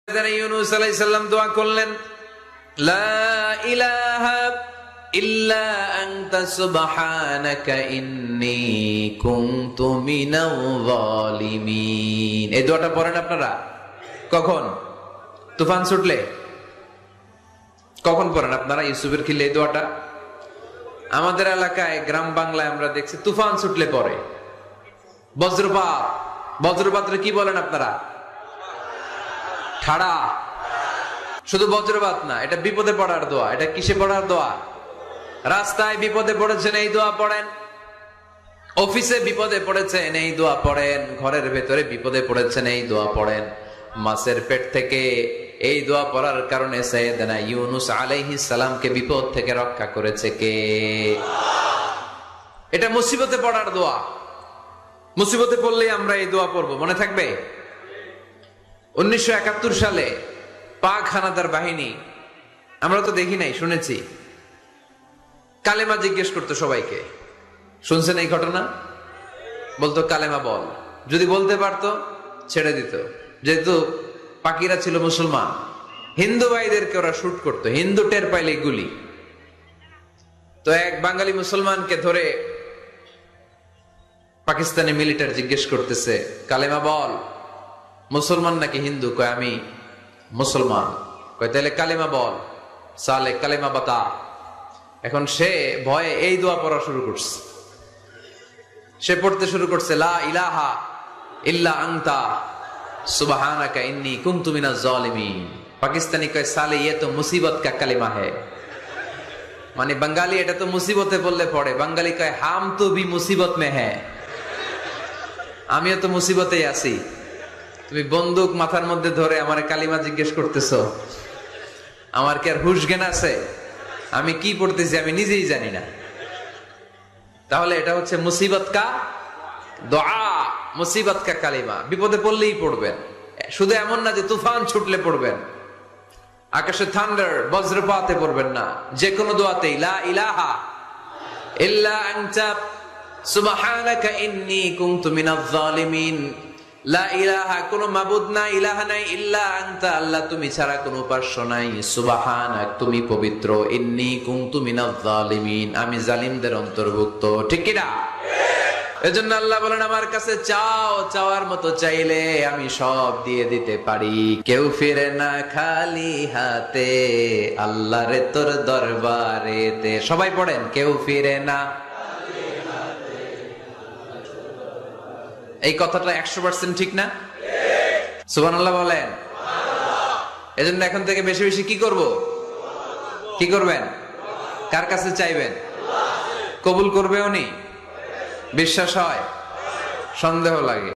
ইউনূস আলাইহিস সালাম দোয়া করলেন, লা ইলাহা ইল্লা আনতা সুবহানাকা ইন্নী কুনতু মিনাল যালিমিন। এই দোয়াটা পড়েন আপনারা কখন? তুফান ছুটলে? কখন পড়েন আপনারা ইউসুফের খিলে এই দোয়াটা? আমাদের এলাকায় গ্রাম বাংলায় আমরা দেখছি তুফান ছুটলে পড়ে। বজ্রপাত, বজ্রপাতরে কি বলেন আপনারা? ঠাড়া। শুধু বজ্রপাত না, এটা বিপদে পড়ার দোয়া। এটা কিসে পড়ার দোয়া? রাস্তায় বিপদে পড়েছেন এই দোয়া পড়েন, অফিসে বিপদে পড়েছেন এই দোয়া পড়েন, ঘরের ভেতরে বিপদে পড়েছেন এই দোয়া পড়েন। মাছের পেট থেকে এই দোয়া পড়ার কারণে সাইয়েদনা ইউনূস আলাইহিস সালামকে বিপদ থেকে রক্ষা করেছে কে? এটা মুসিবতে পড়ার দোয়া। মুসিবতে পড়লেই আমরা এই দোয়া পড়বো, মনে থাকবে? 1971 সালে পাক হানাদার বাহিনী, আমরা তো দেখি নাই, শুনেছি, কালেমা জিজ্ঞেস করতো সবাইকে। শুনছেন এই ঘটনা? বলতো কালেমা বল, যদি বলতে পারতো ছেড়ে দিত। যেহেতু পাকিরা ছিল মুসলমান, হিন্দু ভাইদেরকে ওরা শুট করতো, হিন্দু টের পাইলে গুলি। তো এক বাঙালি মুসলমানকে ধরে পাকিস্তানি মিলিটারি জিজ্ঞেস করতেছে, কালেমা বল, মুসলমান নাকি হিন্দু? কয় আমি মুসলমান। কয় তাহলে কালেমা বল, সালে কালেমা বাতা। এখন সে ভয়ে এই দোয়া পড়া শুরু করছে। সে পড়তে শুরু করছে, লা ইলাহা ইল্লা আনতা সুবহানাকা ইন্নী কুনতু মিনাজ জালিমিন। পাকিস্তানি কয় সালে ये तो मुसीबत का कलिमा है। মানে বাঙালি এটা তো মুসিবতে পড়লে পড়ে, বাঙালি কয় হাম তো ভি মুসিবত মে হ্যায়, আমিও তো মুসিবতেই আছি। তুমি বন্দুক মাথার মধ্যে ধরে আমার কালিমা জিজ্ঞেস করতেছো, আমার কি আর হুশ জ্ঞান আছে? আমি কি পড়তেছি আমি নিজেই জানি না। তাহলে এটা হচ্ছে মুসিবত কা দোয়া, মুসিবত কা কালিমা। বিপদে পড়লেই পড়বেন, শুধু এমন না যে তুফান ছুটলে পড়বেন, আকাশে থান্ডার বজ্রপাতে পড়বেন না। যে কোনো দোয়াতেই লা ইলাহা ইল্লা আনতা সুবহানাকা ইন্নী কুনতু মিনাজ জালিমিন। লা ইলাহা, কোনো মাবুদ নাই, ইলাহা নাই, ইল্লা আনতা, আল্লাহ তুমি ছাড়া কোনো উপাস্য নাই, সুবহানাক, তুমি পবিত্র, ইন্নী কুনতু মিনাজ জালিমিন, আমি জালিমদের অন্তর্ভুক্ত। ঠিক কি না? এজন্য আল্লাহ বলেন, আমার কাছে চাও, চাওয়ার মতো চাইলে আমি সব দিয়ে দিতে পারি। কেউ ফিরে না খালি হাতে, আল্লাহরে তোর দরবারেতে। সবাই পড়েন, কেউ ফিরে না। এই কথাটা 100% ঠিক না? সুবহানাল্লাহ বলেন। এজন্য এখন থেকে বেশি বেশি কি করব? কি করবেন? কার কাছে চাইবেন? কবুল করবে উনি? বিশ্বাস হয়? সন্দেহ লাগে।